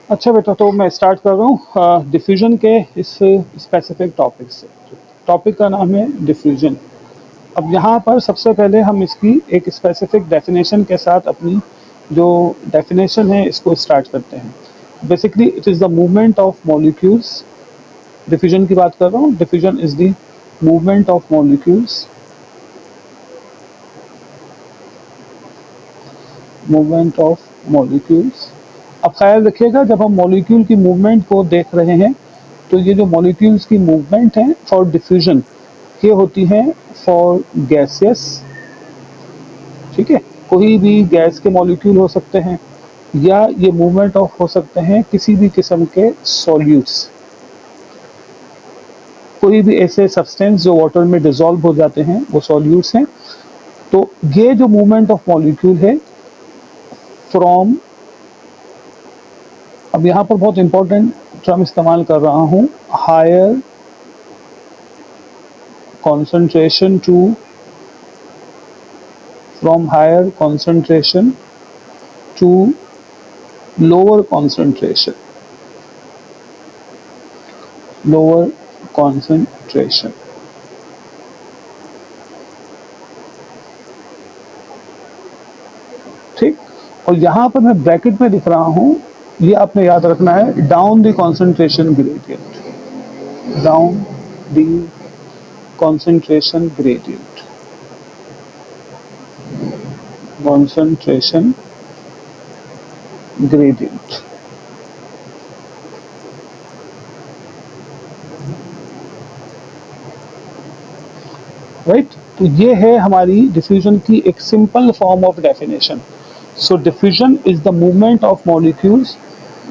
अच्छा बेटा, तो मैं स्टार्ट कर रहा हूँ डिफ्यूजन के इस स्पेसिफिक टॉपिक से। टॉपिक का नाम है डिफ्यूजन। अब यहाँ पर सबसे पहले हम इसकी एक स्पेसिफिक डेफिनेशन के साथ अपनी जो डेफिनेशन है इसको स्टार्ट करते हैं। Basically it is the movement of molecules. Diffusion की बात कर रहा हूँ। Diffusion is the movement of molecules, movement of molecules. अब ख्याल रखिएगा, जब हम मॉलिक्यूल की मूवमेंट को देख रहे हैं तो ये जो मॉलिक्यूल्स की मूवमेंट है फॉर डिफ्यूजन, ये होती है फॉर गैसेस। ठीक है, कोई भी गैस के मॉलिक्यूल हो सकते हैं, या ये मूवमेंट ऑफ हो सकते हैं किसी भी किस्म के सॉल्यूट्स, कोई भी ऐसे सब्सटेंस जो वाटर में डिसॉल्व हो जाते हैं वो सॉल्यूट्स हैं। तो ये जो मूवमेंट ऑफ मॉलिक्यूल है फ्रॉम, अब यहाँ पर बहुत इंपॉर्टेंट टर्म इस्तेमाल कर रहा हूँ, higher concentration to, from higher concentration to lower concentration, lower concentration. ठीक, और यहाँ पर मैं ब्रैकेट में लिख रहा हूँ, ये आपने याद रखना है, down the concentration gradient, down the concentration gradient, concentration gradient. Right, तो ये है हमारी डिफ्यूजन की एक simple form of definition. So diffusion is the movement of molecules,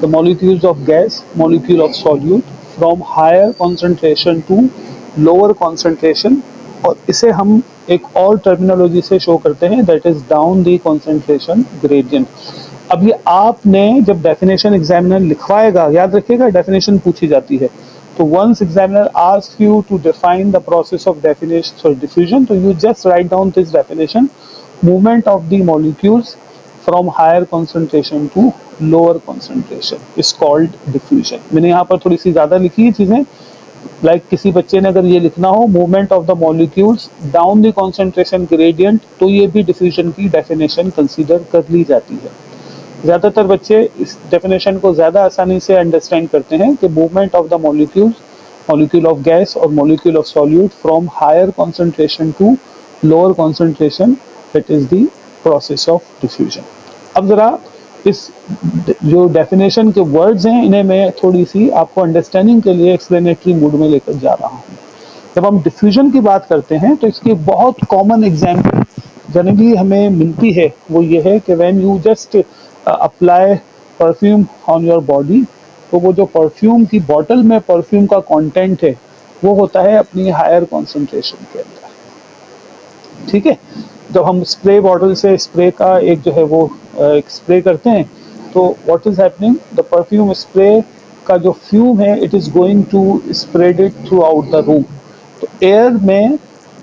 the molecules of gas, molecule of solute, from higher concentration to lower concentration. और इसे हम एक और टर्मिनोलॉजी से शो करते हैं, that is down the concentration gradient. अब ये आपने जब डेफिनेशन एग्जामिनर लिखवाएगा, याद रखिएगा डेफिनेशन पूछी जाती है, तो once examiner asks you to define the process of definition, sorry, diffusion, so you just write down this definition: movement of the molecules from higher concentration to lower concentration is called diffusion। मैंने यहाँ पर थोड़ी सी ज़्यादा लिखी है चीज़ें, किसी बच्चे ने अगर ये लिखना हो movement of the molecules down the concentration gradient, तो ये भी डिफ्यूजन की डेफिनेशन कंसीडर कर ली जाती है। ज़्यादातर बच्चे इस डेफिनेशन को ज़्यादा आसानी से अंडरस्टैंड करते हैं कि movement of the molecules, molecule of gas और molecule of solute from higher concentration to lower concentration, that is the process of diffusion. अब ज़रा इस जो डेफिनेशन के वर्ड्स हैं इन्हें मैं थोड़ी सी आपको अंडरस्टैंडिंग के लिए एक्सप्लेनेटरी मूड में लेकर जा रहा हूँ। जब हम डिफ्यूजन की बात करते हैं तो इसकी बहुत कॉमन एग्जाम्पल जनरली हमें मिलती है, वो ये है कि when you just apply perfume on your body, तो वो जो परफ्यूम की बॉटल में परफ्यूम का कंटेंट है वो होता है अपनी हायर कॉन्सेंट्रेशन के अंदर। ठीक है, जब हम स्प्रे बॉटल से स्प्रे का एक जो है वो एक स्प्रे करते हैं, तो what is happening, the perfume spray का जो फ्यूम है it is going to spread it throughout the room. तो एयर में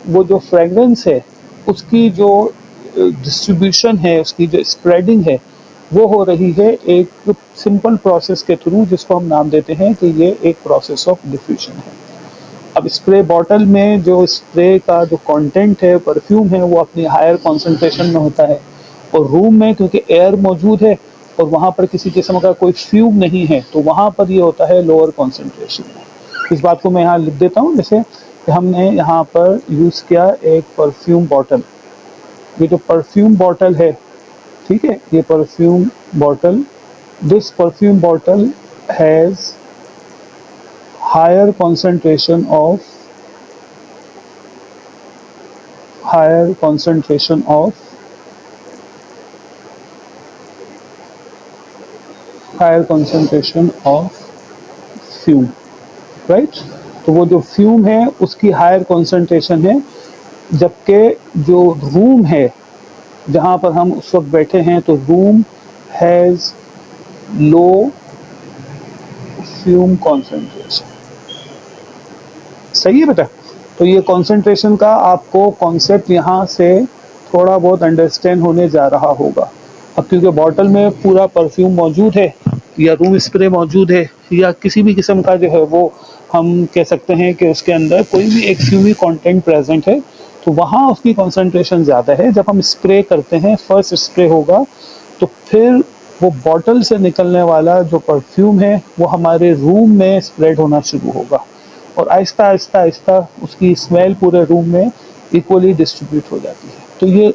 वो जो फ्रेगरेंस है उसकी जो डिस्ट्रीब्यूशन है, उसकी जो स्प्रेडिंग है, वो हो रही है एक सिंपल प्रोसेस के थ्रू, जिसको हम नाम देते हैं कि ये एक प्रोसेस ऑफ डिफ्यूजन है। अब स्प्रे बॉटल में जो स्प्रे का जो कंटेंट है, परफ्यूम है, वो अपनी हायर कॉन्सेंट्रेशन में होता है, और रूम में क्योंकि एयर मौजूद है और वहाँ पर किसी किस्म का कोई फ्यूम नहीं है, तो वहाँ पर ये होता है लोअर कॉन्सेंट्रेशन में। इस बात को मैं यहाँ लिख देता हूँ, जैसे कि हमने यहाँ पर यूज़ किया एक परफ्यूम बॉटल। ये जो परफ्यूम बॉटल है, ठीक है, ये perfume bottle, this perfume bottle has higher concentration of, higher concentration of, higher concentration of fume, right. तो वो जो फ्यूम है उसकी हायर कॉन्सेंट्रेशन है, जबकि जो रूम है जहाँ पर हम उस वक्त बैठे हैं, तो room has low fume concentration. सही है बेटा, तो ये कॉन्सेंट्रेशन का आपको कॉन्सेप्ट यहाँ से थोड़ा बहुत अंडरस्टैंड होने जा रहा होगा। अब क्योंकि बॉटल में पूरा परफ्यूम मौजूद है, या रूम स्प्रे मौजूद है, या किसी भी किस्म का जो है वो हम कह सकते हैं कि उसके अंदर कोई भी एक्सयूवी कंटेंट प्रेजेंट है, तो वहाँ उसकी कंसंट्रेशन ज़्यादा है। जब हम स्प्रे करते हैं, फर्स्ट स्प्रे होगा, तो फिर वो बॉटल से निकलने वाला जो परफ्यूम है वो हमारे रूम में स्प्रेड होना शुरू होगा, और आहिस्ता आहिस्ता आहिस्ता उसकी स्मेल पूरे रूम में इक्वली डिस्ट्रीब्यूट हो जाती है। तो ये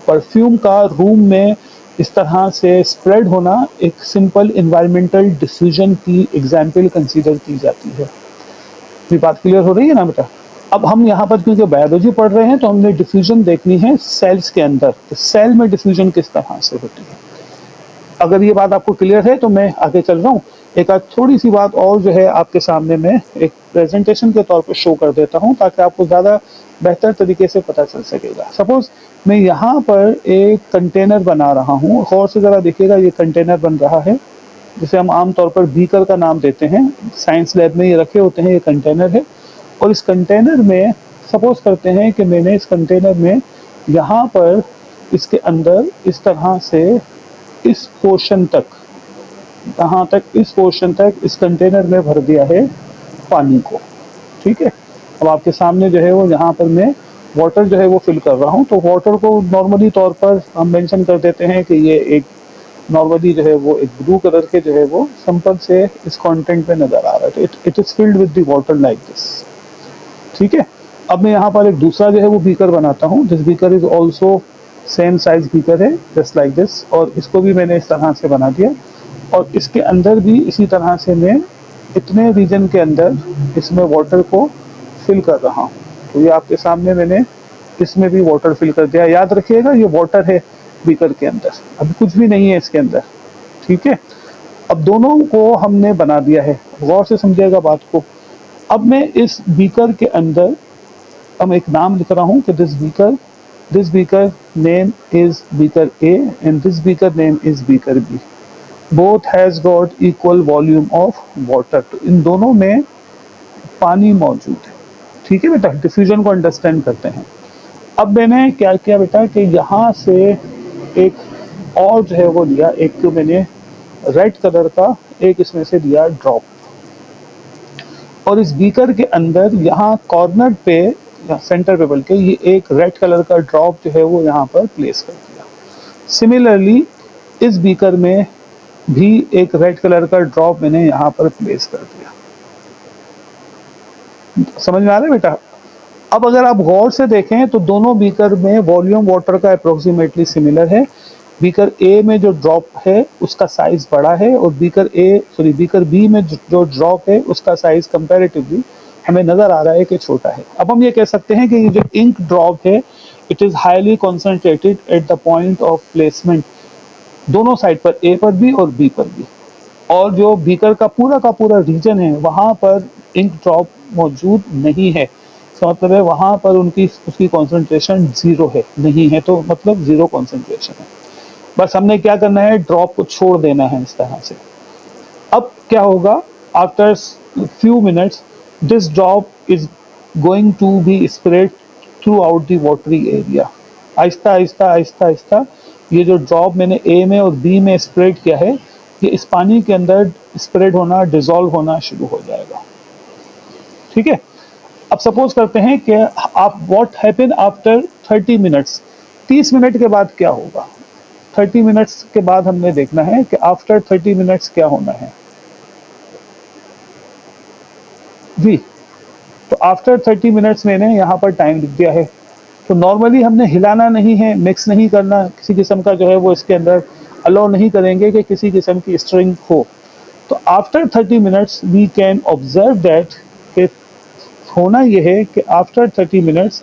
परफ्यूम का रूम में इस तरह से स्प्रेड होना एक सिंपल इन्वायरमेंटल डिफ्यूजन की एग्जाम्पल कंसीडर की जाती है। ये बात क्लियर हो रही है ना बेटा? अब हम यहाँ पर क्योंकि बायोलॉजी पढ़ रहे हैं तो हमने डिफ्यूजन देखनी है सेल्स के अंदर, तो सेल में डिफ्यूजन किस तरह से होती है। अगर ये बात आपको क्लियर है तो मैं आगे चल रहा हूँ। एक आध थोड़ी सी बात और जो है आपके सामने मैं एक प्रेजेंटेशन के तौर पे शो कर देता हूँ, ताकि आपको ज़्यादा बेहतर तरीके से पता चल सकेगा। सपोज मैं यहाँ पर एक कंटेनर बना रहा हूँ, गौर से ज़रा देखिएगा, ये कंटेनर बन रहा है जिसे हम आम तौर पर बीकर का नाम देते हैं। साइंस लैब में ये रखे होते हैं, ये कंटेनर है। और इस कंटेनर में सपोज करते हैं कि मैंने इस कंटेनर में यहाँ पर इसके अंदर इस तरह से इस पोर्शन तक, यहाँ तक इस पोर्शन तक इस कंटेनर में भर दिया है पानी को। ठीक है, अब आपके सामने जो है वो यहाँ पर मैं वाटर जो है वो फिल कर रहा हूँ। तो वाटर को नॉर्मली तौर पर हम मेंशन कर देते हैं कि ये एक नॉर्मली जो है वो एक ब्लू कलर के जो है वो सिंपल से इस कंटेंट पे नजर आ रहा है। तो it is filled with the water like this. ठीक है, अब मैं यहाँ पर एक दूसरा जो है वो बीकर बनाता हूँ। This beaker is also same size beaker है, जस्ट लाइक दिस, और इसको भी मैंने इस तरह से बना दिया, और इसके अंदर भी इसी तरह से मैं इतने रीजन के अंदर इसमें वाटर को फिल कर रहा हूँ। तो ये आपके सामने मैंने इसमें भी वाटर फिल कर दिया। याद रखिएगा ये वाटर है बीकर के अंदर, अभी कुछ भी नहीं है इसके अंदर। ठीक है, अब दोनों को हमने बना दिया है, गौर से समझिएगा बात को। अब मैं इस बीकर के अंदर अब एक नाम लिख रहा हूँ कि this beaker name is beaker A and this beaker name is beaker B. Both has got equal volume of water. तो इन दोनों में पानी मौजूद है। ठीक है बेटा, डिफ्यूजन को अंडरस्टैंड करते हैं। अब मैंने क्या किया बेटा कि यहाँ से एक और जो है वो लिया, एक तो मैंने रेड कलर का एक इसमें से दिया ड्रॉप, और इस बीकर के अंदर यहाँ कॉर्नर पे या सेंटर पे बल्कि ये एक रेड कलर का ड्रॉप जो है वो यहाँ पर प्लेस कर दिया। सिमिलरली इस बीकर में भी एक रेड कलर का ड्रॉप मैंने यहाँ पर प्लेस कर दिया। समझ में आ रहा है बेटा? अब अगर आप गौर से देखें तो दोनों बीकर में वॉल्यूम वाटर का अप्रोक्सीमेटली सिमिलर है। बीकर ए में जो ड्रॉप है उसका साइज बड़ा है, और बीकर बी में जो ड्रॉप है उसका साइज कंपैरेटिवली हमें नजर आ रहा है कि छोटा है। अब हम ये कह सकते हैं कि ये जो इंक ड्रॉप है it is highly concentrated at the point of placement, दोनों साइड पर, ए पर भी और बी पर भी। और जो बीकर का पूरा रीजन है वहां पर इंक ड्रॉप मौजूद नहीं है। इसका मतलब है वहां पर उनकी उसकी कॉन्सेंट्रेशन जीरो है, नहीं है तो मतलब जीरो कॉन्सेंट्रेशन है। बस हमने क्या करना है, ड्रॉप को छोड़ देना है इस तरह से। अब क्या होगा, after few minutes this drop is going to be spread throughout the watery area. आहिस्ता आहिस्ता आहिस्ता आहिस्ता ये जो ड्रॉप मैंने ए में और बी में स्प्रेड किया है ये इस पानी के अंदर स्प्रेड होना, डिजोल्व होना शुरू हो जाएगा। ठीक है, अब सपोज करते हैं कि आप what happen after 30 minutes, 30 minute के बाद क्या होगा। 30 मिनट्स के बाद हमने देखना है कि आफ्टर 30 मिनट्स क्या होना है जी। तो आफ्टर 30 मिनट्स मैंने यहाँ पर टाइम लिख दिया है। तो नॉर्मली हमने हिलाना नहीं है, मिक्स नहीं करना, किसी किस्म का जो है वो इसके अंदर अलाउ नहीं करेंगे कि किसी किस्म की स्ट्रिंग हो। तो after 30 minutes we can observe that कि होना यह है कि आफ्टर 30 मिनट्स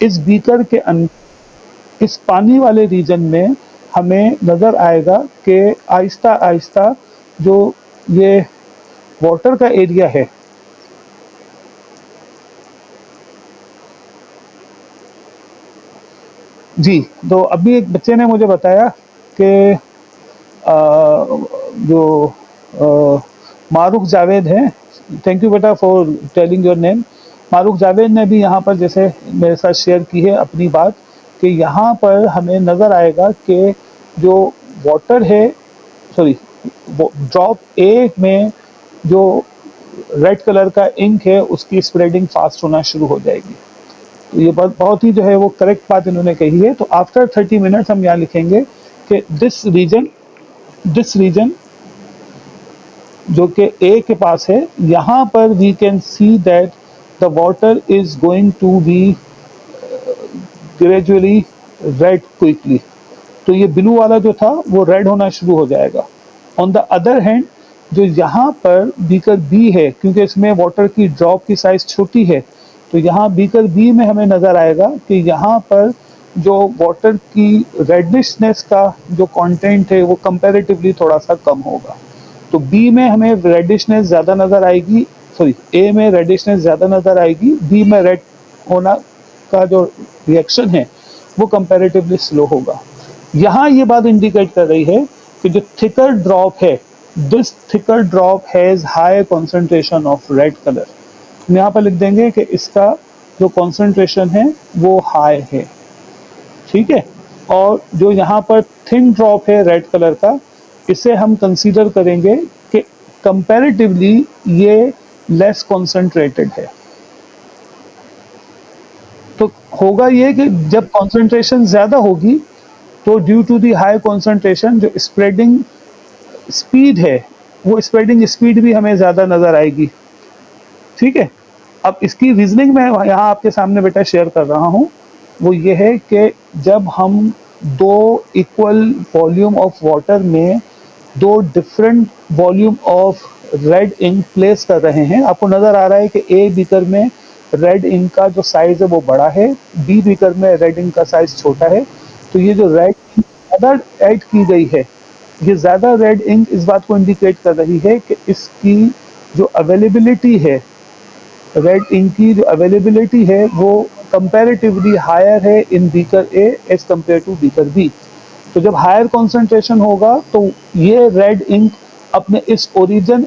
इस बीकर के अंदर इस पानी वाले रीजन में हमें नज़र आएगा कि आहिस्ता आहिस्ता जो ये वाटर का एरिया है जी। तो अभी एक बच्चे ने मुझे बताया कि जो मारूफ जावेद हैं, थैंक यू बेटा फॉर टेलिंग योर नेम। मारूफ जावेद ने भी यहाँ पर जैसे मेरे साथ शेयर की है अपनी बात कि यहाँ पर हमें नज़र आएगा कि जो वाटर है, सॉरी, ड्रॉप ए में जो रेड कलर का इंक है उसकी स्प्रेडिंग फास्ट होना शुरू हो जाएगी। तो ये बहुत बहुत ही जो है वो करेक्ट बात इन्होंने कही है। तो आफ्टर 30 मिनट्स हम यहाँ लिखेंगे कि दिस रीजन जो कि ए के पास है, यहाँ पर we can see that the water is going to be gradually red quickly. तो ये ब्लू वाला जो था वो रेड होना शुरू हो जाएगा। ऑन द अदर हैंड जो यहाँ पर बीकर बी है, क्योंकि इसमें वाटर की ड्रॉप की साइज छोटी है, तो यहाँ बीकर बी में हमें नजर आएगा कि यहाँ पर जो वाटर की रेडनेसनेस का जो कंटेंट है वो कंपैरेटिवली थोड़ा सा कम होगा। तो बी में हमें रेडिशनेस ज़्यादा नज़र आएगी, सॉरी ए में रेडिशनेस ज़्यादा नज़र आएगी, बी में रेड होना का जो रिएक्शन है वो कंपैरेटिवली स्लो होगा। यहाँ ये बात इंडिकेट कर रही है कि जो थिकर ड्रॉप है, this thicker drop has high concentration of red colour. हम यहाँ पर लिख देंगे कि इसका जो कॉन्सेंट्रेशन है वो हाई है, ठीक है। और जो यहाँ पर थिन ड्रॉप है रेड कलर का, इसे हम कंसीडर करेंगे कि कंपैरेटिवली ये लेस कॉन्सेंट्रेटेड है। तो होगा ये कि जब कॉन्सेंट्रेशन ज़्यादा होगी तो due to the high concentration जो स्प्रेडिंग स्पीड है वो स्प्रेडिंग स्पीड भी हमें ज़्यादा नज़र आएगी, ठीक है। अब इसकी रीजनिंग मैं यहाँ आपके सामने बेटा शेयर कर रहा हूँ। वो ये है कि जब हम दो इक्वल वॉल्यूम ऑफ वाटर में दो different volume of red ink place कर रहे हैं, आपको नज़र आ रहा है कि ए बीकर में रेड इंक का जो साइज़ है वो बड़ा है, बी बीकर में रेड इंक का साइज़ छोटा है। तो ये जो रेड इंक ज़्यादा ऐड की गई है, ये ज़्यादा रेड इंक इस बात को इंडिकेट कर रही है कि इसकी जो अवेलेबिलिटी है, रेड इंक की जो अवेलेबिलिटी है वो कंपैरेटिवली हायर है in beaker A as compare to beaker B. तो जब हायर कॉन्सेंट्रेशन होगा तो ये रेड इंक अपने इस ओरिजिन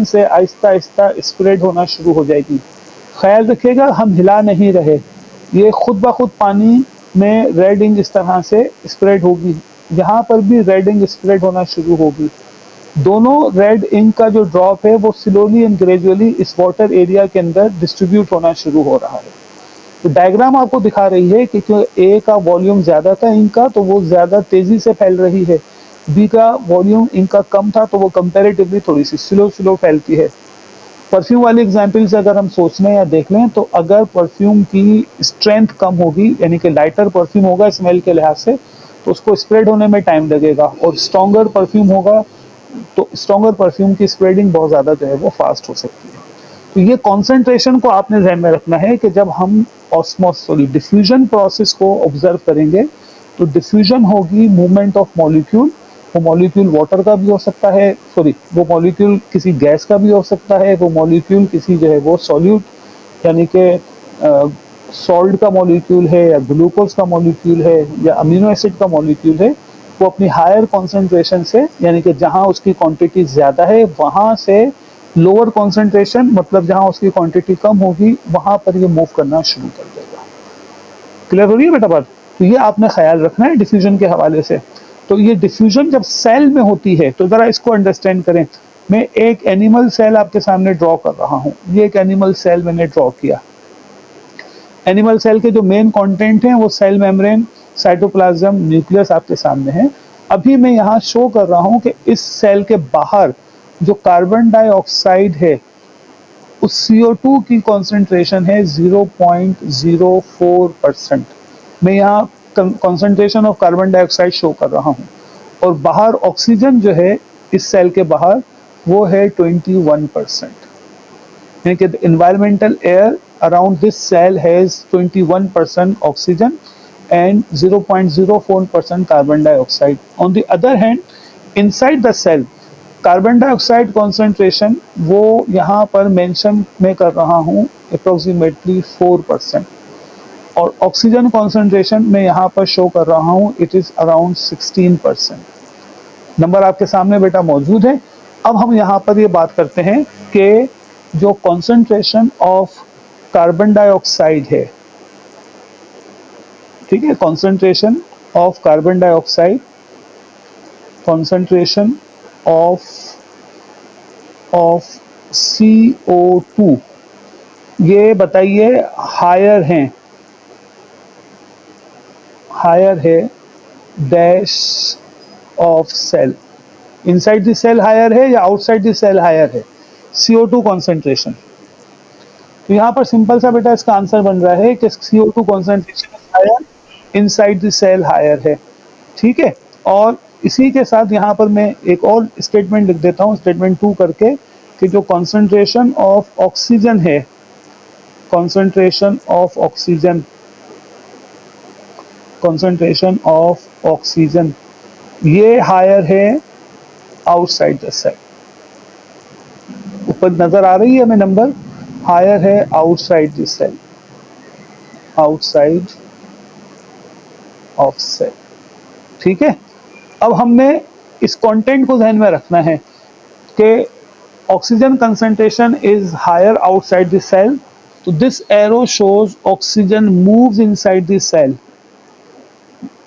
से आहिस्ता आहिस्ता स्प्रेड होना शुरू हो जाएगी। ख्याल रखिएगा हम हिला नहीं रहे, ये खुद ब खुद पानी में रेड इंक इस तरह से स्प्रेड होगी, यहाँ पर भी रेड इंक स्प्रेड होना शुरू होगी। दोनों रेड इंक का जो ड्रॉप है वो स्लोली एंड ग्रेजुअली इस वाटर एरिया के अंदर डिस्ट्रीब्यूट होना शुरू हो रहा है। तो डायग्राम आपको दिखा रही है कि क्योंकि ए का वॉल्यूम ज़्यादा था इंक का तो वो ज़्यादा तेज़ी से फैल रही है, बी का वॉल्यूम इंक का कम था तो वो कंपैरेटिवली थोड़ी सी स्लो स्लो फैलती है। परफ्यूम वाली एग्जाम्पल से अगर हम सोच लें या देख लें तो अगर परफ्यूम की स्ट्रेंथ कम होगी, यानी कि लाइटर परफ्यूम होगा स्मेल के लिहाज से, तो उसको स्प्रेड होने में टाइम लगेगा, और स्ट्रॉन्गर परफ्यूम होगा तो स्ट्रॉन्गर परफ्यूम की स्प्रेडिंग बहुत ज़्यादा जो है वो फास्ट हो सकती है। तो ये कॉन्सेंट्रेशन को आपने ध्यान में रखना है कि जब हम डिफ्यूजन प्रोसेस को ऑब्जर्व करेंगे तो डिफ्यूजन होगी मूवमेंट ऑफ मॉलिक्यूल। वो मॉलिक्यूल वाटर का भी हो सकता है, सॉरी वो मॉलिक्यूल किसी गैस का भी हो सकता है, वो मॉलिक्यूल किसी जो है वो सॉल्यूट यानी कि सॉल्ट का मॉलिक्यूल है या ग्लूकोज का मॉलिक्यूल है या अमीनो एसिड का मॉलिक्यूल है। वो अपनी हायर कॉन्सेंट्रेशन से, यानी कि जहाँ उसकी क्वांटिटी ज़्यादा है वहाँ से लोअर कॉन्सेंट्रेशन, मतलब जहाँ उसकी क्वांटिटी कम होगी वहाँ पर ये मूव करना शुरू कर देगा। क्लियर हो रही है बेटा बात? तो ये आपने ख्याल रखना है डिफ्यूजन के हवाले से। तो ये डिफ्यूजन जब सेल में होती है तो ज़रा इसको अंडरस्टैंड करें। मैं एक एनिमल सेल आपके सामने ड्रॉ कर रहा हूँ, ये एक एनिमल सेल मैंने ड्रॉ किया। एनिमल सेल के जो मेन कंटेंट हैं वो सेल मेम्ब्रेन, साइटोप्लाज्म, न्यूक्लियस आपके सामने है। अभी मैं यहाँ शो कर रहा हूँ कि इस सेल के बाहर जो कार्बन डाइऑक्साइड है उस CO2 की कॉन्सेंट्रेशन है 0.04%। मैं यहाँ concentration of carbon dioxide show कर रहा हूँ, और बाहर ऑक्सीजन जो है इस सेल के बाहर वो है 21%। यानी कि environmental air around this cell has 21% oxygen and 0.04% carbon dioxide. On the other hand, inside the cell, carbon dioxide concentration वो यहाँ पर मेंशन मैं कर रहा हूँ अप्रोक्सीमेटली 4%, और ऑक्सीजन कॉन्सेंट्रेशन मैं यहाँ पर शो कर रहा हूँ इट इज़ अराउंड 16%। नंबर आपके सामने बेटा मौजूद है। अब हम यहाँ पर ये बात करते हैं कि जो कॉन्सेंट्रेशन ऑफ कार्बन डाइऑक्साइड है, ठीक है, concentration of carbon dioxide concentration of CO2 ये बताइए हायर है dash of cell, inside the cell higher है या आउटसाइड द सेल हायर है, CO2 कॉन्सेंट्रेशन। तो यहाँ पर सिंपल सा बेटा इसका आंसर बन रहा है कि CO2 concentration higher, inside the cell higher है। ठीक है, और इसी के साथ यहाँ पर मैं एक और स्टेटमेंट लिख देता हूँ, स्टेटमेंट 2 करके, कि जो कॉन्सेंट्रेशन ऑफ ऑक्सीजन है, concentration of oxygen, concentration of oxygen ये हायर है आउटसाइड द सेल। ऊपर नजर आ रही है हमें नंबर, हायर है outside the cell, outside of cell. ठीक है, अब हमने इस कंटेंट को ध्यान में रखना है कि oxygen concentration is higher outside the cell, तो this arrow shows oxygen moves inside the cell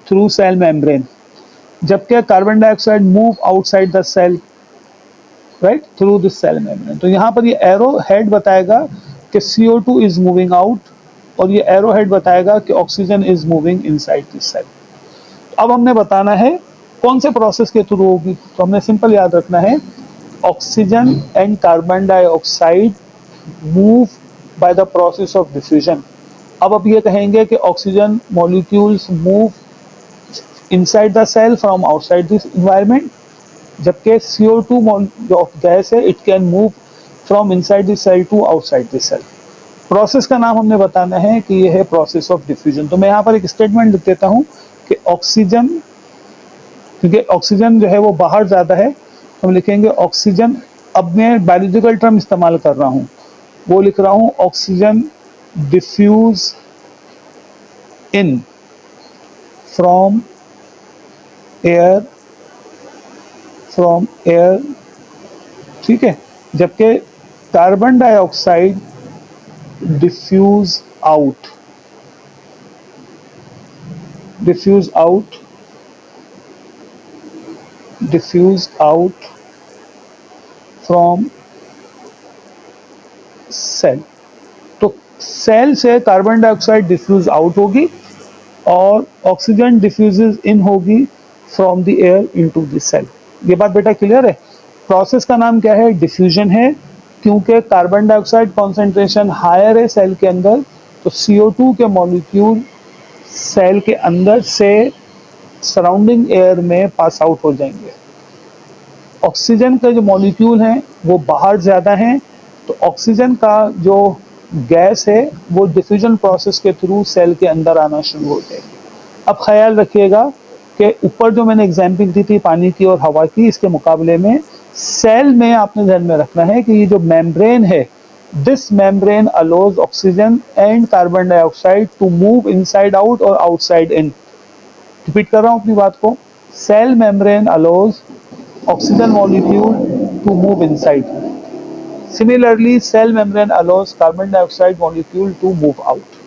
through cell membrane, जबकि carbon dioxide move outside the cell right through this cell membrane. तो यहाँ पर ये एरो हेड बताएगा कि CO2 is moving out, और ये एरो हेड बताएगा कि oxygen is moving inside this cell. अब हमने बताना है कौन से प्रोसेस के थ्रू होगी, तो हमने सिंपल याद रखना है oxygen and carbon dioxide move by the process of diffusion. अब ये कहेंगे कि oxygen molecules move inside the cell from outside this environment, जबकि CO2 जो गैस है it can move from inside the cell to outside the cell. Process का नाम हमने बताना है कि यह है प्रोसेस ऑफ डिफ्यूजन। तो मैं यहाँ पर एक स्टेटमेंट लिख देता हूँ कि ऑक्सीजन, क्योंकि ऑक्सीजन जो है वो बाहर ज़्यादा है, हम लिखेंगे ऑक्सीजन, अब मैं बायोलॉजिकल टर्म इस्तेमाल कर रहा हूँ, वो लिख रहा हूँ oxygen diffuse in from air, from air. ठीक है, जबकि carbon dioxide diffuse out, diffuse out, diffuse out from cell. तो सेल से कार्बन डाइऑक्साइड डिफ्यूज आउट होगी और ऑक्सीजन डिफ्यूजेस इन होगी from the air into the cell. ये बात बेटा क्लियर है? प्रोसेस का नाम क्या है? डिफ्यूजन है, क्योंकि कार्बन डाइऑक्साइड कॉन्सेंट्रेशन हायर है सेल के अंदर, तो CO2 के मॉलिक्यूल सेल के अंदर से सराउंडिंग एयर में पास आउट हो जाएंगे। ऑक्सीजन के जो मॉलिक्यूल हैं वो बाहर ज़्यादा हैं, तो ऑक्सीजन का जो गैस है वो डिफ्यूजन प्रोसेस के थ्रू सेल के अंदर आना शुरू हो जाएगी। अब ख्याल रखिएगा कि ऊपर जो मैंने एग्जाम्पल दी थी पानी की और हवा की, इसके मुकाबले में सेल में आपने ध्यान में रखना है कि ये जो मेम्ब्रेन है, this membrane allows oxygen and carbon dioxide to move inside out और आउटसाइड इन। रिपीट कर रहा हूँ अपनी बात को, cell membrane allows oxygen molecule to move inside. Similarly, cell membrane allows carbon dioxide molecule to move out.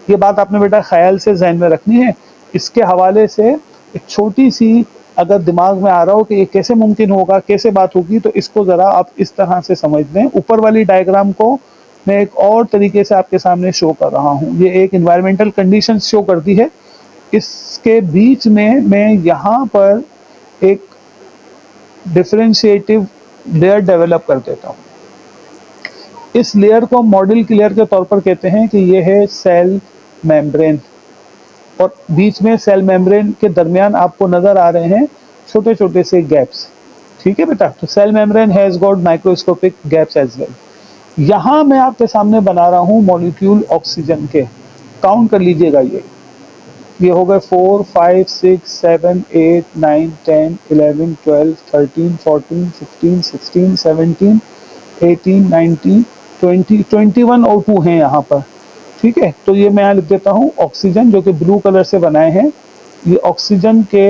ये बात आपने बेटा ख्याल से जहन में रखनी है। इसके हवाले से एक छोटी सी अगर दिमाग में आ रहा हो कि ये कैसे मुमकिन होगा, कैसे बात होगी, तो इसको ज़रा आप इस तरह से समझ लें। ऊपर वाली डायग्राम को मैं एक और तरीके से आपके सामने शो कर रहा हूँ। ये एक इन्वायरमेंटल कंडीशन शो करती है, इसके बीच में मैं यहाँ पर एक डिफरेंशिएटिव लेयर डेवलप कर देता हूँ। इस लेयर को मॉडल की लेयर के तौर पर कहते हैं कि ये है सेल मेम्ब्रेन, और बीच में सेल मेम्ब्रेन के दरमियान आपको नजर आ रहे हैं छोटे छोटे से गैप्स। ठीक है बेटा, तो cell membrane has got microscopic gaps as well. यहाँ मैं आपके सामने बना रहा हूँ मॉलिक्यूल ऑक्सीजन के, काउंट कर लीजिएगा, ये हो गए 4 5 6 7 8 9 10 11 12 13 14 15 16 17 18 19 20 21 और 2 हैं यहाँ पर। ठीक है, तो ये मैं यहाँ लिख देता हूँ ऑक्सीजन, जो कि ब्लू कलर से बनाए हैं। ये ऑक्सीजन के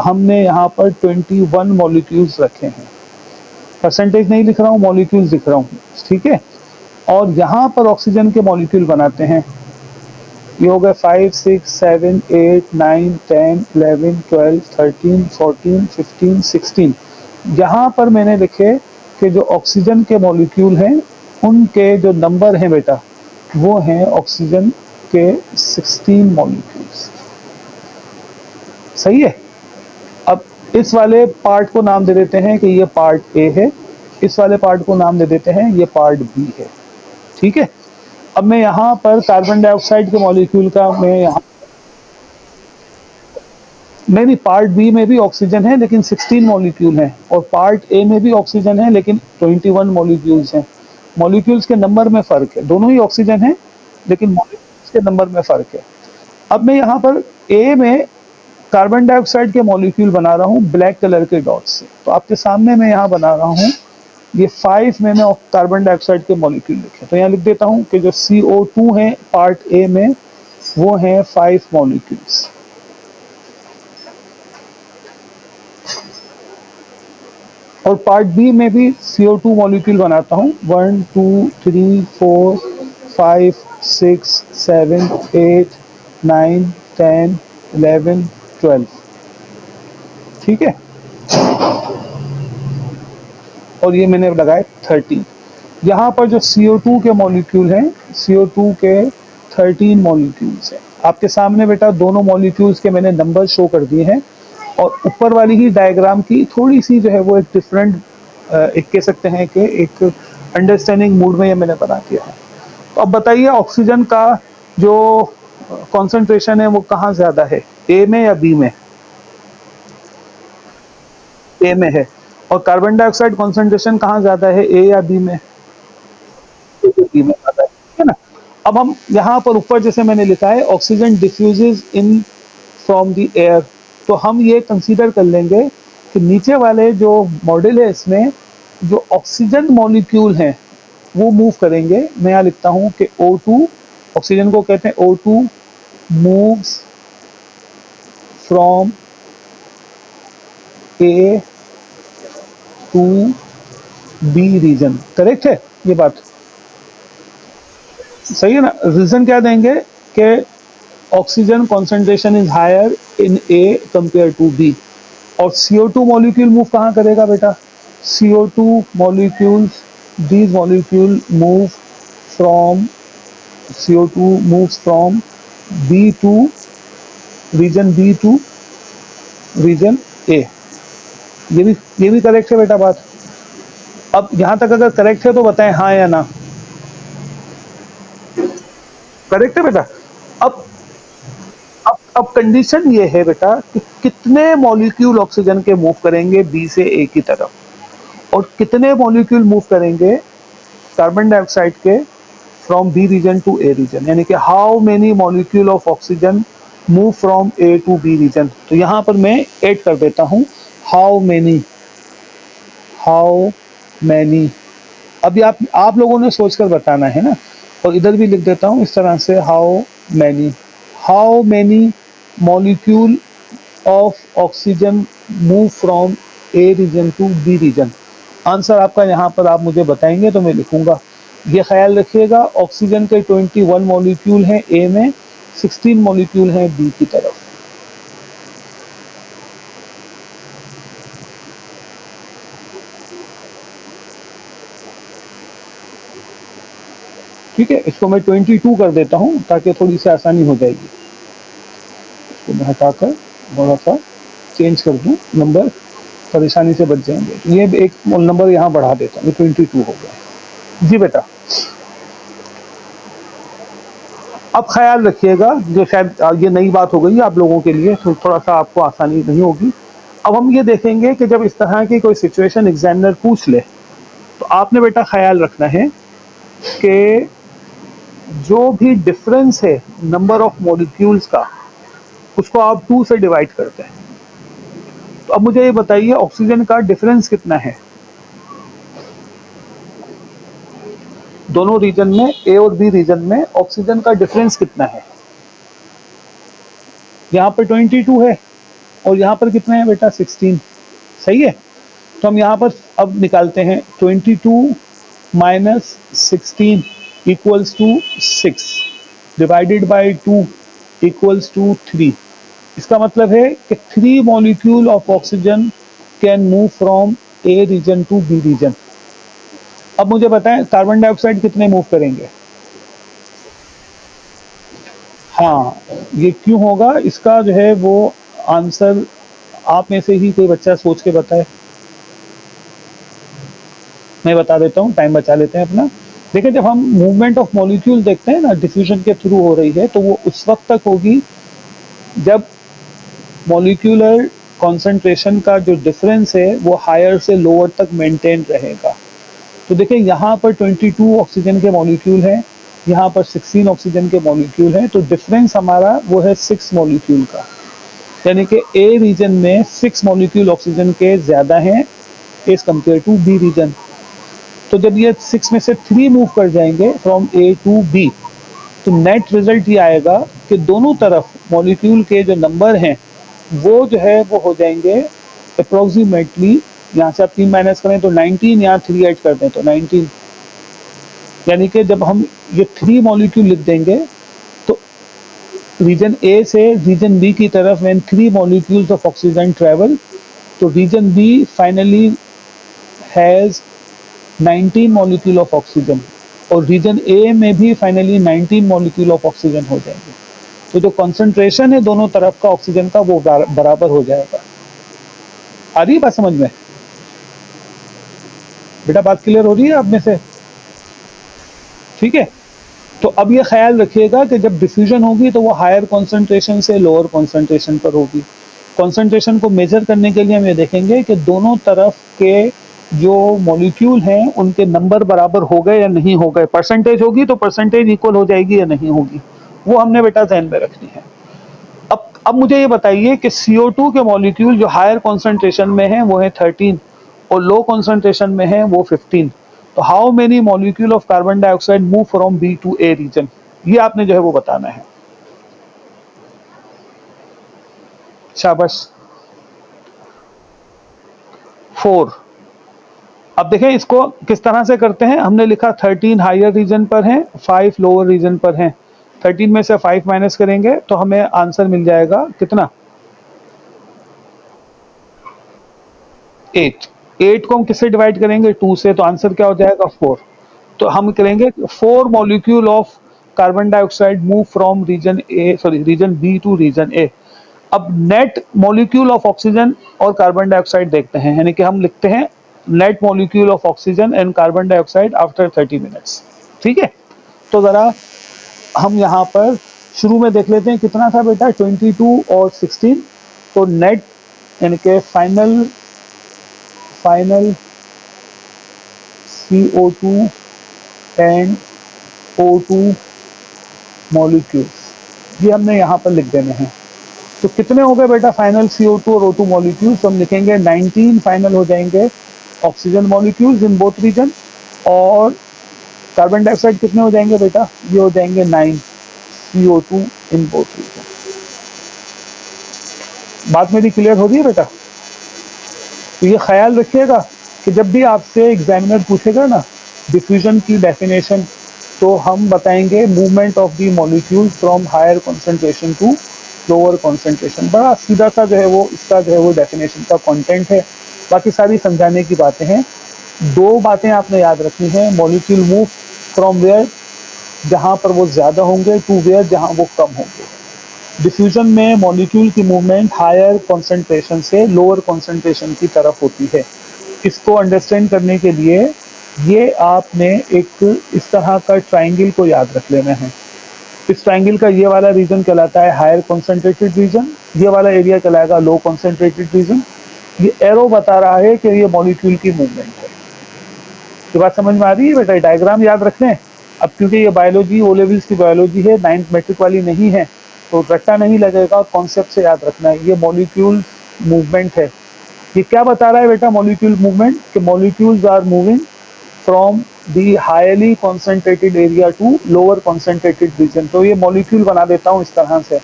हमने यहाँ पर 21 मॉलिक्यूल्स रखे हैं, परसेंटेज नहीं लिख रहा हूँ, मॉलिक्यूल्स लिख रहा हूँ। ठीक है, और यहाँ पर ऑक्सीजन के मॉलिक्यूल बनाते हैं, ये हो गए 5 6 7 8 9 10 11 12 13 14 15 16। यहाँ पर मैंने लिखे कि जो ऑक्सीजन के मॉलिक्यूल हैं उनके जो नंबर हैं बेटा वो हैं ऑक्सीजन के 16 मॉलिक्यूल्स। सही है। अब इस वाले पार्ट को नाम दे देते हैं कि ये पार्ट ए है, इस वाले पार्ट को नाम दे देते हैं ये पार्ट बी है। ठीक है। अब मैं यहाँ पर कार्बन डाइऑक्साइड के मॉलिक्यूल का मैं यहाँ नहीं, पार्ट बी में भी ऑक्सीजन है लेकिन 16 मॉलिक्यूल हैं, और पार्ट ए में भी ऑक्सीजन है लेकिन 21 मॉलिक्यूल्स हैं। मॉलिक्यूल्स के नंबर में फ़र्क है, दोनों ही ऑक्सीजन है लेकिन मॉलिक्यूल्स के नंबर में फ़र्क है। अब मैं यहाँ पर ए में कार्बन डाइऑक्साइड के मॉलिक्यूल बना रहा हूँ ब्लैक कलर के डॉट से, तो आपके सामने मैं यहाँ बना रहा हूँ ये 5 मैंने कार्बन डाइऑक्साइड के मॉलिक्यूल लिखे, तो यहाँ लिख देता हूँ कि जो CO2 है पार्ट ए में वो हैं 5 मॉलिक्यूल्स, और पार्ट बी में भी CO2 मॉलिक्यूल बनाता हूँ 1 2 3 4 5 6 7 8 9 10 11 12। ठीक है। और ये मैंने लगाए 13। यहाँ पर जो CO2 के मॉलिक्यूल हैं CO2 के 13 मॉलिक्यूल्स हैं आपके सामने बेटा, दोनों मॉलिक्यूल्स के मैंने नंबर शो कर दिए हैं, और ऊपर वाली ही डायग्राम की थोड़ी सी जो है वो एक डिफरेंट एक कह सकते हैं कि एक अंडरस्टैंडिंग मूड में ये मैंने बना दिया है। तो अब बताइए ऑक्सीजन का जो कॉन्सेंट्रेशन है वो कहाँ ज़्यादा है, ए में या बी में? ए में है। और कार्बन डाइऑक्साइड कॉन्सेंट्रेशन कहाँ ज़्यादा है, ए या बी में? बी में ज़्यादा है, ठीक है ना। अब हम यहाँ पर ऊपर जैसे मैंने लिखा है oxygen diffuses in from the air, तो हम ये कंसीडर कर लेंगे कि नीचे वाले जो मॉडल है इसमें जो ऑक्सीजन मॉलिक्यूल हैं वो मूव करेंगे। मैं यहाँ लिखता हूँ कि O2, ऑक्सीजन को कहते हैं O2 moves from A to B region. Correct है ये बात? सही है ना। रीजन क्या देंगे कि oxygen concentration is higher in A compare to B. और CO2 मॉलिक्यूल मूव कहाँ करेगा बेटा? CO2 molecules, these molecule move from CO2 moves from B to region B to region A। ये भी करेक्ट है बेटा बात? अब यहाँ तक अगर करेक्ट है तो बताएं हाँ या ना। करेक्ट है बेटा। अब अब कंडीशन ये है बेटा कि कितने मॉलिक्यूल ऑक्सीजन के मूव करेंगे बी से ए की तरफ, और कितने मॉलिक्यूल मूव करेंगे कार्बन डाइऑक्साइड के from B region to A region, यानी कि how many molecule of oxygen move from A to B region. तो यहाँ पर मैं ऐड कर देता हूँ हाउ मैनी। अभी आप लोगों ने सोचकर बताना है ना, और इधर भी लिख देता हूँ इस तरह से how many molecule of oxygen move from A region to B region. Answer आपका यहाँ पर आप मुझे बताएंगे तो मैं लिखूंगा। ये ख्याल रखिएगा ऑक्सीजन के 21 मॉलिक्यूल हैं ए में, 16 मॉलिक्यूल हैं बी की तरफ। ठीक है, इसको मैं 22 कर देता हूँ ताकि थोड़ी सी आसानी हो जाएगी। इसको मैं हटाकर थोड़ा सा चेंज कर दूँ नंबर, परेशानी से बच जाएंगे। ये एक नंबर यहाँ बढ़ा देता हूँ, 22 हो गया। जी बेटा। अब ख्याल रखिएगा, जो शायद ये नई बात हो गई आप लोगों के लिए, तो थोड़ा सा आपको आसानी नहीं होगी। अब हम ये देखेंगे कि जब इस तरह की कोई सिचुएशन एग्जामिनर पूछ ले तो आपने बेटा ख्याल रखना है कि जो भी डिफरेंस है नंबर ऑफ मॉलिक्यूल्स का उसको आप 2 से डिवाइड करते हैं। तो अब मुझे ये बताइए ऑक्सीजन का डिफरेंस कितना है दोनों रीजन में, ए और बी रीजन में ऑक्सीजन का डिफरेंस कितना है? यहाँ पर 22 है और यहाँ पर कितना है बेटा? 16। सही है। तो हम यहाँ पर अब निकालते हैं 22 minus 16 equals to 6। Divided by 2 equals to 3। इसका मतलब है कि 3 molecule of oxygen can move from A region to B region. अब मुझे बताएं कार्बन डाइऑक्साइड कितने मूव करेंगे? हाँ, ये क्यों होगा इसका जो है वो आंसर आप में से ही कोई बच्चा सोच के बताए। मैं बता देता हूँ, टाइम बचा लेते हैं अपना। देखिए, जब हम मूवमेंट ऑफ मॉलिक्यूल देखते हैं ना, डिफ्यूजन के थ्रू हो रही है, तो वो उस वक्त तक होगी जब मॉलिक्यूलर कॉन्सेंट्रेशन का जो डिफरेंस है वो हायर से लोअर तक मेंटेन रहेगा। तो देखिए, यहाँ पर 22 ऑक्सीजन के मॉलिक्यूल हैं, यहाँ पर 16 ऑक्सीजन के मॉलिक्यूल हैं, तो डिफरेंस हमारा वो है 6 मॉलिक्यूल का। यानी कि ए रीजन में 6 मॉलिक्यूल ऑक्सीजन के ज़्यादा हैं as compare to B region. तो जब ये 6 में से 3 मूव कर जाएंगे फ्रॉम ए टू बी, तो नेट रिजल्ट ये आएगा कि दोनों तरफ मॉलिक्यूल के जो नंबर हैं वो जो है वो हो जाएंगे अप्रोक्सीमेटली। यहाँ से आप 3 माइनस करें तो 19, यहाँ 3 ऐड कर दें तो 19। यानी कि जब हम ये 3 मॉलिक्यूल लिख देंगे तो रीजन ए से रीजन बी की तरफ when 3 molecules of oxygen travel, तो region B finally has 19 molecule of oxygen, और रीजन ए में भी फाइनली 19 मॉलिक्यूल ऑफ ऑक्सीजन हो जाएंगे। तो जो कॉन्सेंट्रेशन है दोनों तरफ का ऑक्सीजन का वो बराबर हो जाएगा। आ रही है बात समझ में? बेटा बात क्लियर हो रही है आप में से? ठीक है। तो अब ये ख्याल रखिएगा कि जब डिफ्यूजन होगी तो वो हायर कॉन्सेंट्रेशन से लोअर कॉन्सेंट्रेशन पर होगी। कॉन्सेंट्रेशन को मेजर करने के लिए हम ये देखेंगे कि दोनों तरफ के जो मॉलिक्यूल हैं उनके नंबर बराबर हो गए या नहीं हो गए। परसेंटेज होगी तो परसेंटेज इक्वल हो जाएगी या नहीं होगी, वो हमने बेटा ध्यान में रखनी है। अब मुझे ये बताइए कि CO2 के मॉलिक्यूल जो हायर कॉन्सेंट्रेशन में है वो है 13 और लो कॉन्सेंट्रेशन में है वो 15। तो how many molecule of carbon dioxide move from B to A region, ये आपने जो है वो बताना है। शाबाश। 4। अब देखें इसको किस तरह से करते हैं। हमने लिखा 13 हायर रीजन पर हैं, 5 लोअर रीजन पर हैं। 13 में से 5 माइनस करेंगे तो हमें आंसर मिल जाएगा कितना? 8। 8 को हम किससे डिवाइड करेंगे? 2 से, तो आंसर क्या हो जाएगा? 4। तो हम करेंगे 4 molecule of carbon dioxide move from region A, sorry region B to region A. अब नेट मॉलिक्यूल ऑफ ऑक्सीजन और कार्बन डाइऑक्साइड देखते हैं, यानी कि हम लिखते हैं net molecule of oxygen and carbon dioxide after 30 minutes. ठीक है। तो ज़रा हम यहाँ पर शुरू में देख लेते हैं कितना था बेटा, 22 और 16। तो नेट यानी कि final final CO2 and O2 molecules, ये हमने यहाँ पर लिख देने हैं। तो कितने हो गए बेटा फाइनल CO2 और O2 मॉलिक्यूल्स? तो हम लिखेंगे 19 फाइनल हो जाएंगे oxygen molecules in both region, और कार्बन डाइऑक्साइड कितने हो जाएंगे बेटा? ये हो जाएंगे 9 CO2 इन बोथ रीजन। बात मेरी क्लियर हो रही है बेटा? तो ये ख्याल रखिएगा कि जब भी आपसे एग्जामिनर पूछेगा ना डिफ्यूजन की डेफिनेशन, तो हम बताएंगे movement of the molecule from higher concentration to lower concentration. बड़ा सीधा सा जो है वो इसका जो है वो डेफिनेशन का कंटेंट है। बाकी सारी समझाने की बातें हैं। दो बातें आपने याद रखनी है, मॉलिक्यूल मूव फ्रॉम वेयर जहाँ पर वो ज़्यादा होंगे, टू वेयर जहाँ वो कम होंगे। डिफ्यूजन में मॉलिक्यूल की मूवमेंट हायर कॉन्सेंट्रेशन से लोअर कॉन्सेंट्रेशन की तरफ होती है। इसको अंडरस्टैंड करने के लिए ये आपने एक इस तरह का ट्राइंगल को याद रख लेना है। इस ट्राइंगल का ये वाला रीजन कहलाता है हायर कॉन्सेंट्रेटेड रीजन, ये वाला एरिया कहलाएगा लो कॉन्सेंट्रेटेड रीजन। ये एरो बता रहा है कि ये मॉलिक्यूल की मूवमेंट है। ये बात समझ में आ रही है बेटा? डायग्राम याद रख लें। अब क्योंकि ये बायोलॉजी ओ लेवल्स की बायोलॉजी है, 9th मैट्रिक वाली नहीं है, तो रट्टा नहीं लगेगा, कॉन्सेप्ट से याद रखना है। ये मॉलिक्यूल मूवमेंट है। ये क्या बता रहा है बेटा मॉलिक्यूल मूवमेंट? कि molecules are moving from the highly concentrated area to lower concentrated region. तो ये मॉलिक्यूल बना देता हूँ इस तरह से।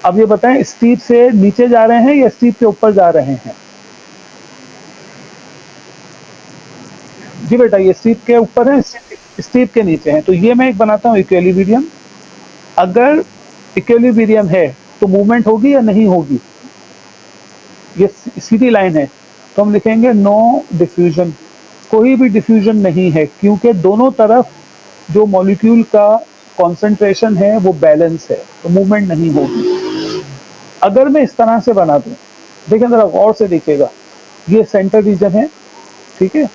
अब ये बताएं स्टीप से नीचे जा रहे हैं या स्टीप के ऊपर जा रहे हैं? जी बेटा, ये स्टीप के ऊपर है, स्टीप के नीचे है। तो ये मैं एक बनाता हूँ इक्विलिब्रियम। अगर इक्विलिब्रियम है तो मूवमेंट होगी या नहीं होगी? ये सीधी लाइन है, तो हम लिखेंगे नो डिफ्यूजन। कोई भी डिफ्यूजन नहीं है क्योंकि दोनों तरफ जो मॉलिक्यूल का कॉन्सेंट्रेशन है वो बैलेंस है, तो मूवमेंट नहीं होगी। अगर मैं इस तरह से बना दूं, देखिए जरा गौर से देखिएगा, ये सेंटर रीजन है, ठीक है,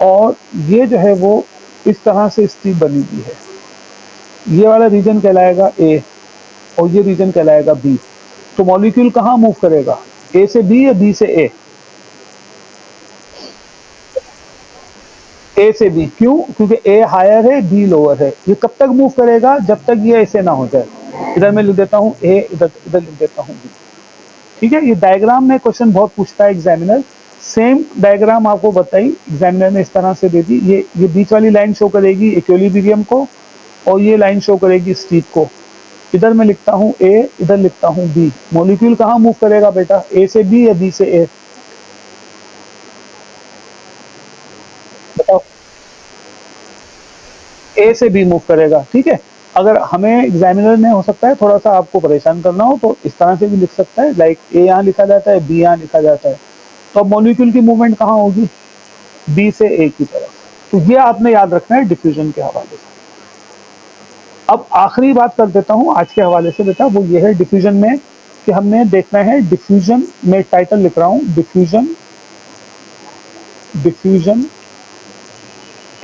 और ये जो है वो इस तरह से स्ट्रिप बनी हुई है। ये वाला रीजन कहलाएगा ए और ये रीजन कहलाएगा बी। तो मॉलिक्यूल कहाँ मूव करेगा, ए से बी या बी से ए? ए से बी। क्यों? क्योंकि ए हायर है, बी लोअर है। ये कब तक मूव करेगा? जब तक ये ऐसे ना हो जाए। इधर मैं लिख देता हूँ ए, इधर इधर लिख देता हूँ बी। ठीक है, ये डायग्राम में क्वेश्चन बहुत पूछता है एग्जामिनर। सेम डायग्राम आपको बताई, एग्जामिनर ने इस तरह से दे दी। ये बीच वाली लाइन शो करेगी इक्विलिब्रियम को और ये लाइन शो करेगी स्टीप को। इधर मैं लिखता हूँ ए, इधर लिखता हूँ बी। मॉलिक्यूल कहाँ मूव करेगा बेटा, ए से बी या बी से ए? बताओ। ए से बी मूव करेगा, ठीक है। अगर हमें एग्जामिनर ने हो सकता है थोड़ा सा आपको परेशान करना हो तो इस तरह से भी लिख सकता है, लाइक ए यहाँ लिखा जाता है, बी यहाँ लिखा जाता है। तो अब मॉलिक्यूल की मूवमेंट कहाँ होगी? बी से ए की तरफ। तो ये आपने याद रखना है डिफ्यूजन के हवाले से। अब आखिरी बात कर देता हूँ आज के हवाले से बेटा, वो ये है डिफ्यूजन में कि हमने देखना है डिफ्यूजन में, टाइटल लिख रहा हूँ diffusion, diffusion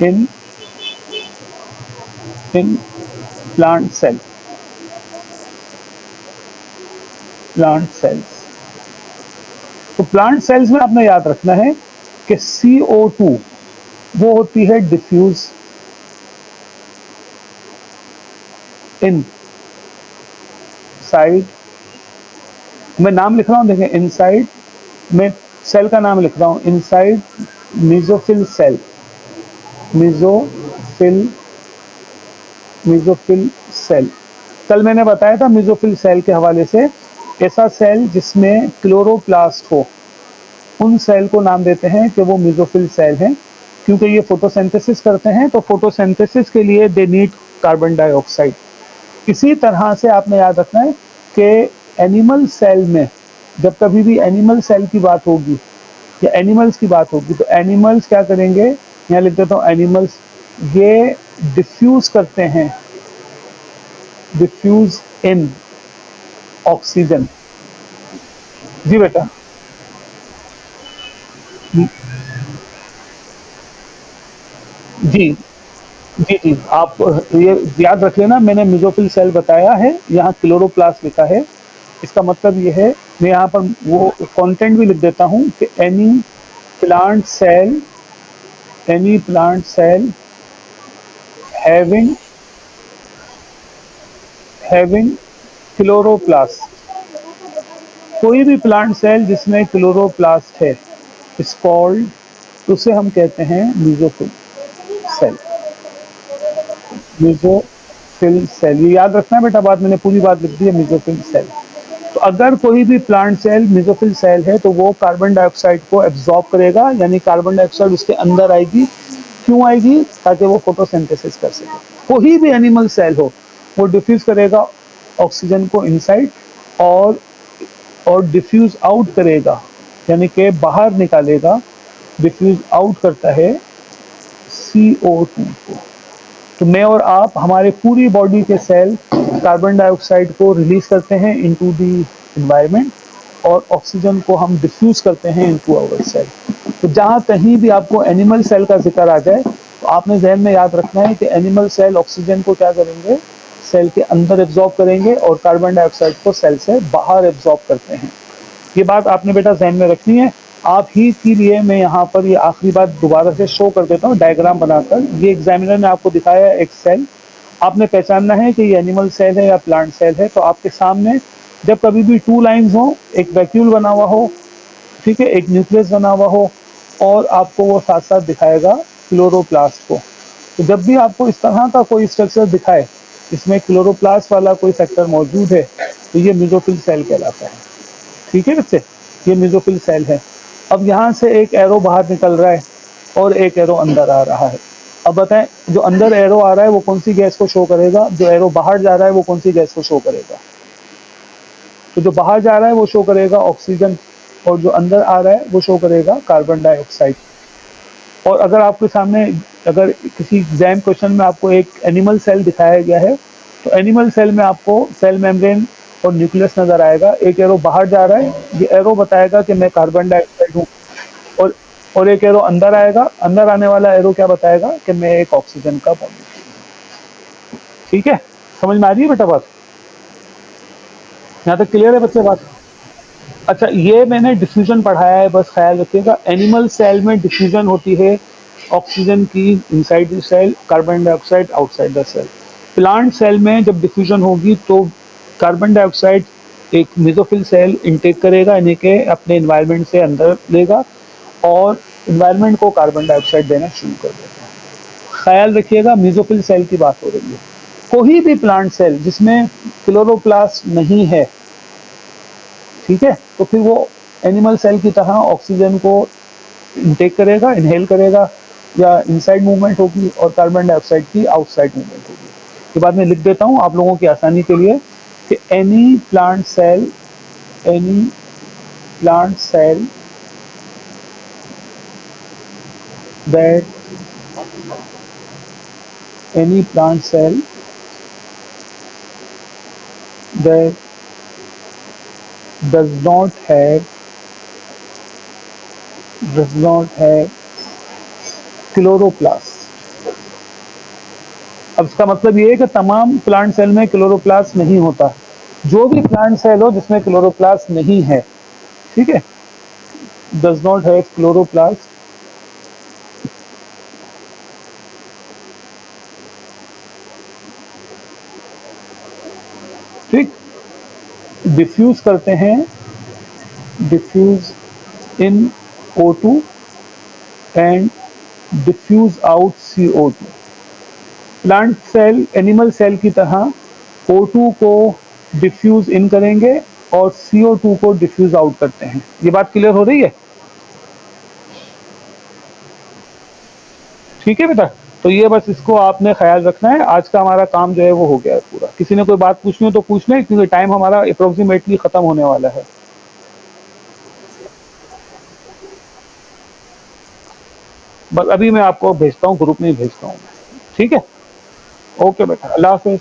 in in plant cell, plant cells. तो प्लांट सेल्स में आपने याद रखना है कि CO2 वो होती है डिफ्यूज इन साइड। मैं नाम लिख रहा हूँ, देखें, इनसाइड। मैं सेल का नाम लिख रहा हूँ, inside mesophyll cell, mesophyll, mesophyll cell. कल मैंने बताया था मीजोफिल सेल के हवाले से, ऐसा सेल जिसमें क्लोरोप्लास्ट हो, उन सेल को नाम देते हैं कि वो मीजोफिल सेल हैं, क्योंकि ये फोटोसिंथेसिस करते हैं। तो फोटोसिंथेसिस के लिए दे नीड कार्बन डाइऑक्साइड। इसी तरह से आपने याद रखना है कि एनिमल सेल में जब कभी भी एनिमल सेल की बात होगी या एनिमल्स की बात होगी तो एनिमल्स क्या करेंगे, यहाँ लिख देता हूँ एनिमल्स, ये डिफ्यूज करते हैं, डिफ्यूज इन ऑक्सीजन। जी बेटा। जी जी जी, आप ये याद रख लेना, मैंने मिजोफिल सेल बताया है, यहाँ क्लोरोप्लास्ट लिखा है। इसका मतलब ये है, मैं यहाँ पर वो कंटेंट भी लिख देता हूँ कि plant cell any plant cell having having chloroplast. कोई भी प्लांट सेल जिसमें क्लोरोप्लास्ट है इस कॉल्ड, उसे हम कहते हैं मिजोफिल सेल, मिजोफिल सेल। ये याद रखना है बेटा, बात मैंने पूरी बात लिख दी है, मिजोफिल सेल। तो अगर कोई भी प्लांट सेल मिजोफिल सेल है तो वो कार्बन डाइऑक्साइड को एब्जॉर्ब करेगा, यानी कार्बन डाइऑक्साइड उसके अंदर आएगी। क्यों आएगी? ताकि वो फोटोसिंथेसिस कर सके। कोई भी एनिमल सेल हो वो डिफ्यूज करेगा ऑक्सीजन को इनसाइड, और डिफ्यूज आउट करेगा, यानी कि बाहर निकालेगा, डिफ्यूज आउट करता है CO2 को। तो मैं और आप, हमारे पूरी बॉडी के सेल कार्बन डाइऑक्साइड को रिलीज करते हैं इनटू द एनवायरनमेंट, और ऑक्सीजन को हम डिफ्यूज करते हैं इनटू आवर सेल। तो जहाँ कहीं भी आपको एनिमल सेल का जिक्र आ जाए तो आपने जहन में याद रखना है कि एनिमल सेल ऑक्सीजन को क्या करेंगे, सेल के अंदर एब्जॉर्ब करेंगे और कार्बन डाइऑक्साइड को सेल से बाहर एब्जॉर्ब करते हैं। ये बात आपने बेटा ध्यान में रखनी है। आप ही के लिए मैं यहाँ पर ये आखिरी बात दोबारा से शो कर देता हूँ डायग्राम बनाकर। ये एग्जामिनर ने आपको दिखाया है एक सेल, आपने पहचानना है कि ये एनिमल सेल है या प्लांट सेल है। तो आपके सामने जब कभी भी टू लाइंस हो, एक वैक्यूल बना हुआ हो, ठीक है, एक न्यूक्लियस बना हुआ हो, और आपको वो साथ साथ दिखाएगा क्लोरोप्लास्ट को। तो जब भी आपको इस तरह का कोई स्ट्रक्चर दिखाए इसमें क्लोरोप्लास्ट वाला कोई सेक्टर मौजूद है तो ये मिजोफिल सेल कहलाता है। ठीक है बच्चे, ये मिजोफिल सेल है। अब यहाँ से एक एरो बाहर निकल रहा है और एक एरो अंदर आ रहा है। अब बताएं, जो अंदर एरो आ रहा है वो कौन सी गैस को शो करेगा, जो एरो बाहर जा रहा है वो कौन सी गैस को शो करेगा? तो जो बाहर जा रहा है वो शो करेगा ऑक्सीजन, और जो अंदर आ रहा है वो शो करेगा कार्बन डाइऑक्साइड। और अगर आपके सामने, अगर किसी एग्जाम क्वेश्चन में आपको एक एनिमल सेल दिखाया गया है, तो एनिमल सेल में आपको सेल मेम्ब्रेन और न्यूक्लियस नजर आएगा। एक एरो बाहर जा रहा है, ये एरो बताएगा कि मैं कार्बन डाइऑक्साइड हूँ। और एक एरो अंदर आएगा, अंदर आने वाला एरो क्या बताएगा कि मैं एक ऑक्सीजन का मॉलिक्यूल। ठीक है, समझ में आ रही है बेटा बात? यहाँ तक क्लियर है बच्चे बात? अच्छा, ये मैंने डिफ्यूजन पढ़ाया है, बस ख्याल रखिएगा। एनिमल सेल में डिफ्यूजन होती है ऑक्सीजन की inside the cell, carbon dioxide outside the cell. Plant cell में जब डिफ्यूजन होगी तो कार्बन डाइऑक्साइड एक मेसोफिल सेल इनटेक करेगा, यानी कि अपने एनवायरनमेंट से अंदर लेगा, और एनवायरनमेंट को कार्बन डाइऑक्साइड देना शुरू कर देगा। ख्याल रखिएगा, मेसोफिल सेल की बात हो रही है। कोई भी प्लांट सेल जिसमें क्लोरोप्लास्ट नहीं है, ठीक है, तो फिर वो एनिमल सेल की तरह ऑक्सीजन को इनटेक करेगा, इनहेल करेगा, या इनसाइड मूवमेंट होगी, और कार्बन डाइऑक्साइड की आउटसाइड मूवमेंट होगी। ये बाद में लिख देता हूँ आप लोगों की आसानी के लिए कि any plant cell that any plant cell that does not have chloroplast. अब इसका मतलब ये है कि तमाम प्लांट सेल में क्लोरोप्लास्ट नहीं होता। जो भी प्लांट सेल हो जिसमें क्लोरोप्लास्ट नहीं है, ठीक है, डज नॉट हैव क्लोरोप्लास्ट, ठीक, डिफ्यूज करते हैं, diffuse in O2 and diffuse out CO2। Plant cell animal cell की तरह O2 को डिफ्यूज इन करेंगे और CO2 को डिफ्यूज आउट करते हैं। ये बात क्लियर हो रही है? ठीक है बेटा, तो ये बस इसको आपने ख्याल रखना है। आज का हमारा काम जो है वो हो गया है पूरा। किसी ने कोई बात पूछनी हो तो पूछ लें, क्योंकि टाइम हमारा अप्रोक्सीमेटली खत्म होने वाला है। बस अभी मैं आपको भेजता हूँ, ग्रुप में ही भेजता हूँ। ठीक है, ओके बेटा, अल्लाह हाफिज।